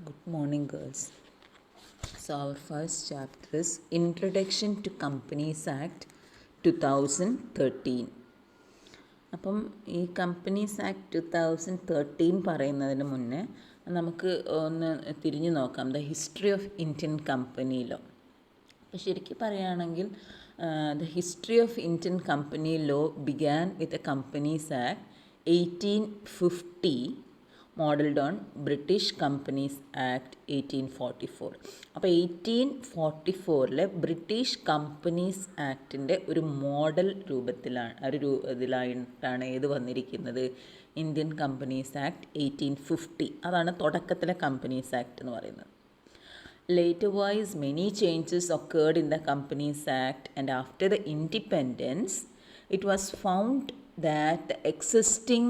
Good morning, girls. So, our first chapter is Introduction to Companies Act 2013. അപ്പം ഈ companies act 2013 പറയുന്നതിന് മുന്നേ നമുക്ക് ഒന്ന് തിരിഞ്ഞു നോക്കാം the history of Indian company law. അപ്പോൾ ശരിക്കും പറയുകയാണെങ്കിൽ the history of Indian company law began with a company's act 1850 modelled on British companies act 1844. അപ്പോൾ 1844 ബ്രിട്ടീഷ് കമ്പനീസ് ആക്ടിൻ്റെ ഒരു മോഡൽ രൂപത്തിലാണ് ഇതിലായിട്ടാണ് ഏത് വന്നിരിക്കുന്നത്, ഇന്ത്യൻ കമ്പനീസ് ആക്ട് 1850. അതാണ് തുടക്കത്തിലെ കമ്പനീസ് ആക്ട് എന്ന് പറയുന്നത്. Later-wise, many changes occurred in the Companies Act, and after the independence, it was found that the existing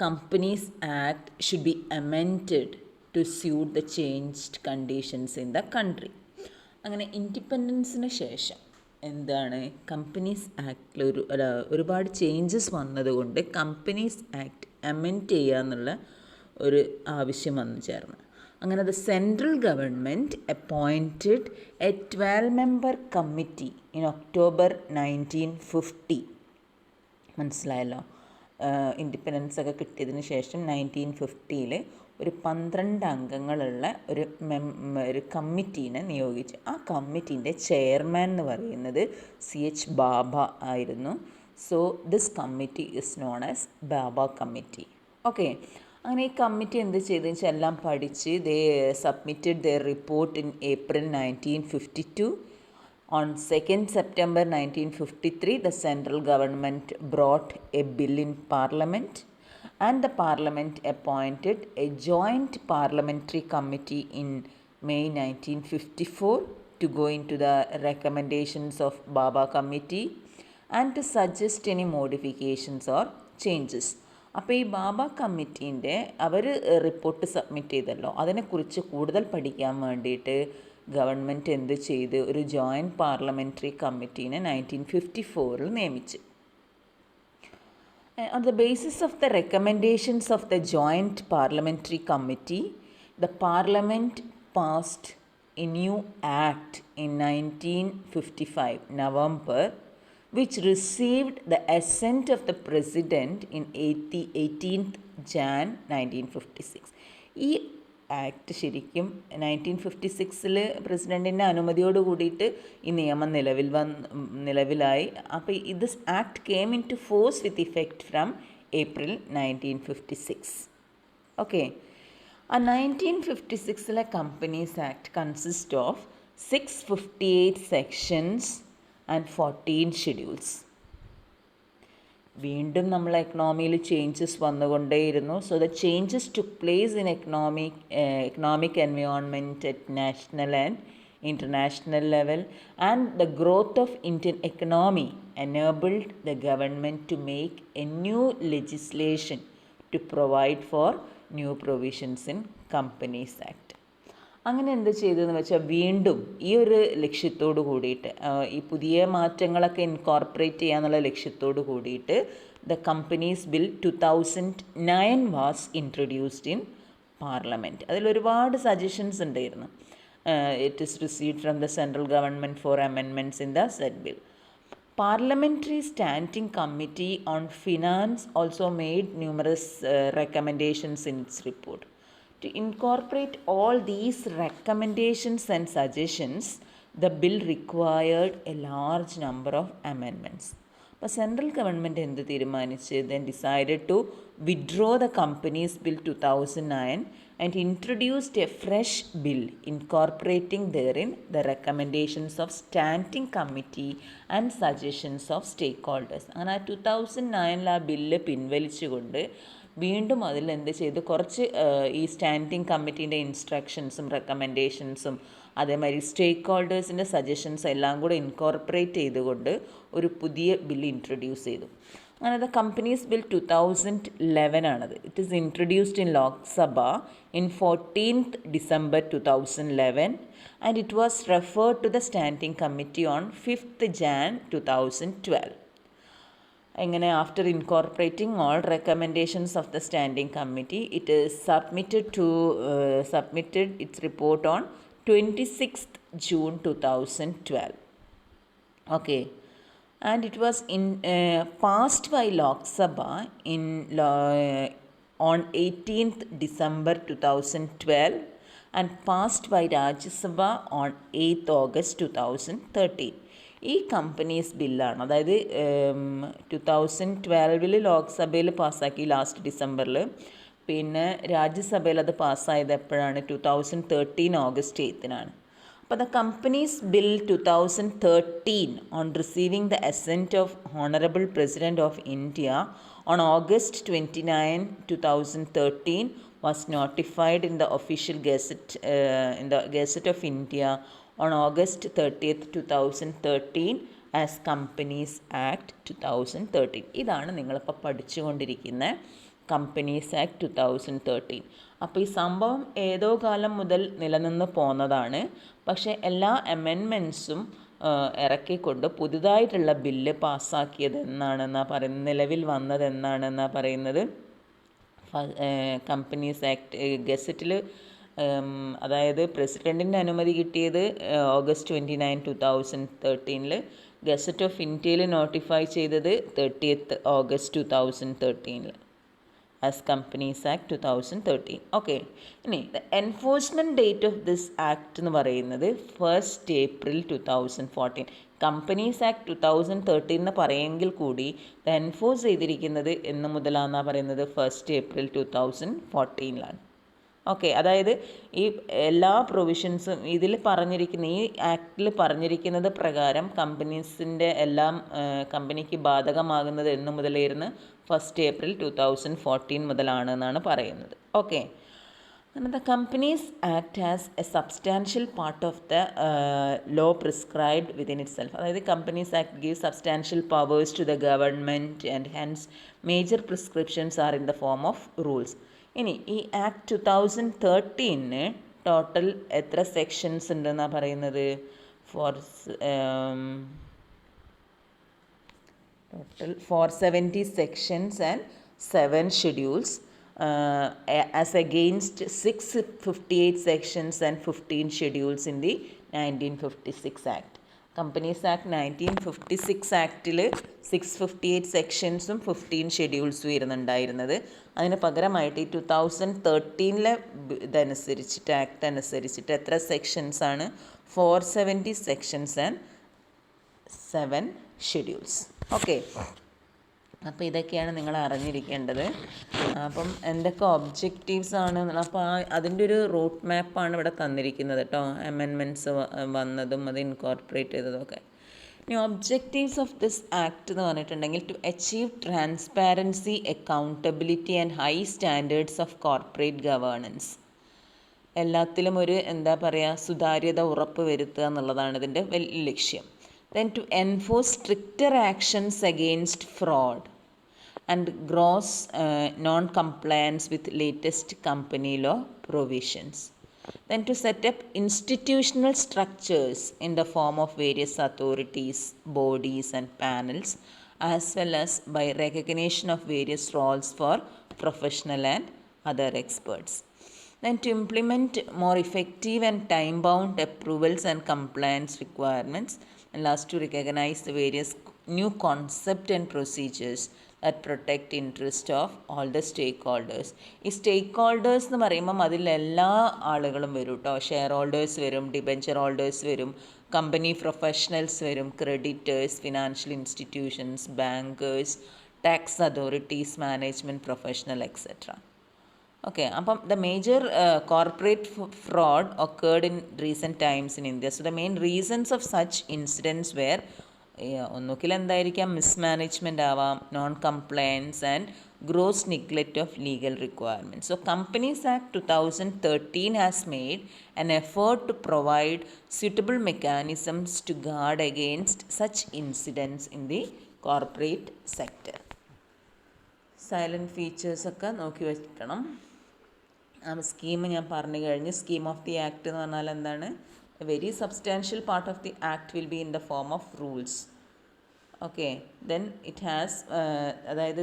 Companies Act should be amended to suit the changed conditions in the country. അങ്ങനെ ഇൻഡിപെൻഡൻസിന് ശേഷം എന്താണ് companies ആക്ടിൽ ഒരുപാട് changes വന്നതുകൊണ്ട് companies act amend ചെയ്യുക എന്നുള്ള ഒരു ആവശ്യം വന്നു ചേർന്ന്. അങ്ങനെ the central government appointed A 12-member committee in October 1950. മനസ്സിലായല്ലോ, ഇൻഡിപെൻഡൻസ് ഒക്കെ കിട്ടിയതിന് ശേഷം 1950 ഒരു 12 അംഗങ്ങളുള്ള ഒരു കമ്മിറ്റീനെ നിയോഗിച്ചു. ആ കമ്മിറ്റീൻ്റെ ചെയർമാൻ എന്ന് പറയുന്നത് CH ബാബ ആയിരുന്നു. So this committee is known as Bhabha committee. Okay, അങ്ങനെ ഈ കമ്മിറ്റി എന്ത് ചെയ്തെന്ന് വെച്ചാൽ എല്ലാം പഠിച്ച് they submitted their report in April 1952. On 2nd September 1953, the central government brought a bill in Parliament, and the Parliament appointed a joint parliamentary committee in May 1954 to go into the recommendations of Baba Committee and to suggest any modifications or changes. അപ്പോൾ ഈ ബാബ കമ്മിറ്റീൻ്റെ അവർ report submit ചെയ്തല്ലോ, അതിനെക്കുറിച്ച് കൂടുതൽ പഠിക്കാൻ വേണ്ടിയിട്ട് government എന്ത് ചെയ്ത് ഒരു ജോയിൻറ്റ് പാർലമെൻ്ററി കമ്മിറ്റീനെ 1954 നിയമിച്ചു. On the basis of the recommendations of the joint parliamentary committee, the parliament passed a new act in 1955 November, which received the assent of the president in 18th Jan 1956. ഈ act ശരിക്കും 1956 പ്രസിഡൻറ്റിൻ്റെ അനുമതിയോട് കൂടിയിട്ട് ഈ നിയമം നിലവിലായി. അപ്പോൾ this act came into force with effect from April 1956. Okay, ആ 1956 companies act consist of 658 sections and 14 schedules. വീണ്ടും നമ്മൾ എക്കണോമിയിൽ ചേഞ്ചസ് വന്നുകൊണ്ടേയിരുന്നു. So the changes took place in economic environment at national and international level, and the growth of Indian economy enabled the government to make a new legislation to provide for new provisions in companies act. അങ്ങനെ എന്ത് ചെയ്തതെന്ന് വെച്ചാൽ വീണ്ടും ഈ ഒരു ലക്ഷ്യത്തോട് കൂടിയിട്ട് ഈ പുതിയ മാറ്റങ്ങളൊക്കെ ഇൻകോർപ്പറേറ്റ് ചെയ്യാന്നുള്ള ലക്ഷ്യത്തോട് കൂടിയിട്ട് the companies bill 2009 was introduced in parliament. അതിലൊരുപാട് സജഷൻസ് ഉണ്ടായിരുന്നു. It is received from the central government four amendments in the set bill. Parliamentary Standing Committee on Finance also made numerous recommendations in its report. To incorporate all these recommendations and suggestions, the bill required a large number of amendments. അപ്പോൾ central government എന്ത് തീരുമാനിച്ച് then decided to withdraw the Companies Bill 2009 and introduced a fresh bill incorporating therein the recommendations of Standing Committee and suggestions of stakeholders. അങ്ങനെ 2009 ആ bill പിൻവലിച്ചുകൊണ്ട് വീണ്ടും അതിൽ എന്ത് ചെയ്തു, കുറച്ച് ഈ സ്റ്റാൻഡിങ് കമ്മിറ്റീൻ്റെ ഇൻസ്ട്രക്ഷൻസും റെക്കമെൻഡേഷൻസും അതേമാതിരി സ്റ്റേക്ക് ഹോൾഡേഴ്സിൻ്റെ സജഷൻസ് എല്ലാം കൂടെ ഇൻകോർപ്പറേറ്റ് ചെയ്തുകൊണ്ട് ഒരു പുതിയ ബില്ല് ഇൻട്രൊഡ്യൂസ് ചെയ്തു. അങ്ങനെ ദ കമ്പനീസ് ബിൽ 2011 ആണത്. It is introduced in Lok Sabha in 14th December 2011 and it was referred to the standing committee on 5th Jan 2012. എങ്ങനെ after incorporating all recommendations of the standing committee it is submitted its report on 26th June 2012. Okay, and it was passed by Lok Sabha on 18th December 2012 and passed by Rajya Sabha on 8th August 2013. ഈ companies ബില്ലാണ്, അതായത് 2012 ലോക്സഭയിൽ പാസ്സാക്കി last ഡിസംബറിൽ, പിന്നെ രാജ്യസഭയിൽ അത് പാസ്സായത് എപ്പോഴാണ്? 2013 August 8th. അപ്പോൾ the companies bill 2013 on receiving the assent of honourable president of India on August 29, 2013 was notified in the official Gazette of India on August 30th, 2013 as Companies Act 2013. ഇതാണ് നിങ്ങളിപ്പോൾ പഠിച്ചുകൊണ്ടിരിക്കുന്ന companies act 2013. അപ്പോൾ ഈ സംഭവം ഏതോ കാലം മുതൽ നിലനിന്ന് പോന്നതാണ്. പക്ഷേ എല്ലാ അമെൻമെൻറ്റ്സും ഇറക്കിക്കൊണ്ട് പുതുതായിട്ടുള്ള ബില്ല് പാസ്സാക്കിയത് എന്നാണെന്നാണ് പറയുന്നത്, നിലവിൽ വന്നത് എന്നാണെന്നാണ് പറയുന്നത്. കമ്പനീസ് ആക്ട് ഗസറ്റിൽ, അതായത് പ്രസിഡൻറ്റിൻ്റെ അനുമതി കിട്ടിയത് August 29, 2013. ഗസറ്റ് ഓഫ് ഇന്ത്യയിൽ നോട്ടിഫൈ ചെയ്തത് 30th August 2013 as Companies Act 2013. Okay, ഇനി the enforcement date of this act എന്ന് പറയുന്നത് 1st April 2014. കമ്പനീസ് ആക്ട് 2013 എന്ന് പറയുമെങ്കിൽ കൂടി ഇത് എൻഫോഴ്സ് ചെയ്തിരിക്കുന്നത് എന്ന് മുതലാണെന്നാണ് പറയുന്നത്? 1st April 2014. ഓക്കെ, അതായത് ഈ എല്ലാ പ്രൊവിഷൻസും ഇതിൽ പറഞ്ഞിരിക്കുന്ന, ഈ ആക്ടിൽ പറഞ്ഞിരിക്കുന്നത് പ്രകാരം കമ്പനീസിൻ്റെ എല്ലാം കമ്പനിക്ക് ബാധകമാകുന്നത് എന്ന് മുതലായിരുന്നു? 1st April 2014 മുതലാണ് എന്നാണ് പറയുന്നത്. Okay, the Companies Act has a substantial part of the law prescribed within itself. അതായത് Companies Act gives substantial powers to the government and hence major prescriptions are in the form of rules. ഇനി ഈ act 2013 total എത്ര sections ഉണ്ടെന്നാണ് പറയുന്നത്? Total 470 sections and 7 schedules. As against 658 sections and 15 schedules in the 1956 Act. Companies Act 1956 ആക്റ്റിൽ 658 സെക്ഷൻസും 15 ഷെഡ്യൂൾസും ഇരുന്നുണ്ടായിരുന്നത്. അതിന് പകരമായിട്ട് ഈ 2013 ഇതനുസരിച്ചിട്ട്, act അനുസരിച്ചിട്ട് എത്ര സെക്ഷൻസാണ്? 470 സെക്ഷൻസ് ആൻഡ് 7 ഷെഡ്യൂൾസ്. ഓക്കെ, അപ്പോൾ ഇതൊക്കെയാണ് നിങ്ങൾ അറിഞ്ഞിരിക്കേണ്ടത്. അപ്പം എന്തൊക്കെ ഒബ്ജക്റ്റീവ്സ് ആണ്, അപ്പോൾ അതിൻ്റെ ഒരു റൂട്ട് മാപ്പാണ് ഇവിടെ തന്നിരിക്കുന്നത് കേട്ടോ. അമെൻമെൻറ്റ്സ് വന്നതും അത് ഇൻകോർപ്പറേറ്റ് ചെയ്തതൊക്കെ. ഇനി ഒബ്ജക്റ്റീവ്സ് ഓഫ് ദിസ് ആക്ട് എന്ന് പറഞ്ഞിട്ടുണ്ടെങ്കിൽ to achieve transparency, accountability and high standards of corporate governance. എല്ലാത്തിലും ഒരു സുതാര്യത ഉറപ്പ് വരുത്തുക എന്നുള്ളതാണ് ഇതിൻ്റെ വലിയ ലക്ഷ്യം. Then to enforce stricter actions against fraud and gross non-compliance with latest company law provisions. Then to set up institutional structures in the form of various authorities, bodies and panels, as well as by recognition of various roles for professional and other experts. Then to implement more effective and time-bound approvals and compliance requirements. And last, to recognize the various new concepts and procedures that protect interest of all the stakeholders. ഈ സ്റ്റേക്ക് holders എന്ന് പറയുമ്പം അതിലെല്ലാ ആളുകളും വരും കേട്ടോ. Share holders വരും, debenture holders വരും, company professionals വരും, creditors, financial institutions, bankers, tax authorities, management professional etcetera. Okay, the major corporate fraud occurred in recent times in India. So the main reasons of such incidents were ഒന്നുകിൽ എന്തായിരിക്കാം? Mismanagement ആവാം, non compliance and gross neglect of legal requirements. So Companies Act 2013 has made an effort to provide suitable mechanisms to guard against such incidents in the corporate sector. Silent features ഒക്കെ നോക്കി വെക്കണം. Scheme ഞാൻ പറഞ്ഞു കഴിഞ്ഞ്. Scheme of the act എന്ന് പറഞ്ഞാൽ എന്താണ്? A very substantial part of the act will be in the form of rules. Okay then it has അതായത്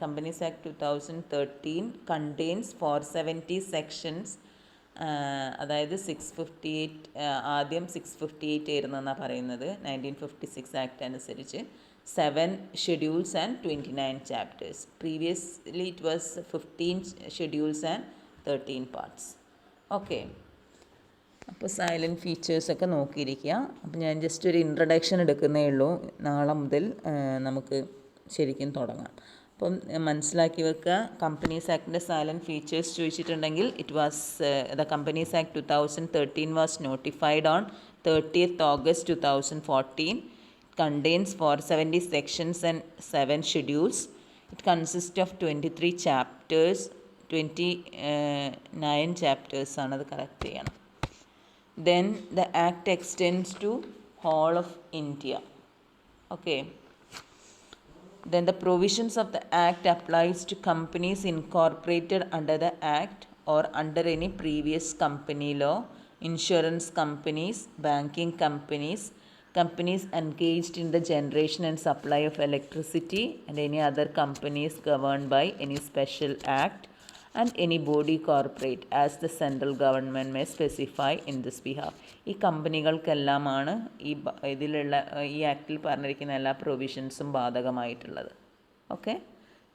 കമ്പനീസ് ആക്ട് 2013 കണ്ടെയ്ൻസ് 470 സെക്ഷൻസ്. അതായത് 658 ആദ്യം 658 ആയിരുന്നു എന്നാണ് പറയുന്നത് 1956 ആക്ട് അനുസരിച്ച്. 7 schedules and 29 chapters. Previously it was 15 schedules and 13 parts. Okay, അപ്പോൾ silent ഫീച്ചേഴ്സൊക്കെ നോക്കിയിരിക്കുക. അപ്പോൾ ഞാൻ ജസ്റ്റ് ഒരു ഇൻട്രഡക്ഷൻ എടുക്കുന്നേ ഉള്ളൂ. നാളെ മുതൽ നമുക്ക് ശരിക്കും തുടങ്ങാം. അപ്പം മനസ്സിലാക്കി വെക്കുക. കമ്പനീസ് ആക്ടിൻ്റെ സൈലൻറ്റ് ഫീച്ചേഴ്സ് ചോദിച്ചിട്ടുണ്ടെങ്കിൽ it was the companies act 2013 was notified on 30th August 2014. It contains 470 sections and 7 schedules. It consists of 23 chapters. 29 chapters ആണത് കറക്റ്റ് ചെയ്യണം. Then the act extends to whole of India. Okay. Then the provisions of the act applies to companies incorporated under the act or under any previous company law, insurance companies, banking companies, companies engaged in the generation and supply of electricity, and any other companies governed by any special act, and any body corporate as the central government may specify in this behalf. ഈ കമ്പനികൾക്കെല്ലാമാണ് ഇതിലുള്ള ഈ ആക്റ്റിൽ പറഞ്ഞിരിക്കുന്ന എല്ലാ പ്രൊവിഷൻസും ബാധകമായിട്ടുള്ളത്. Okay,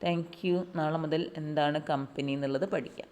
thank you. നാളെ മുതൽ എന്താണ് കമ്പനി എന്നുള്ളത് പഠിക്കാം.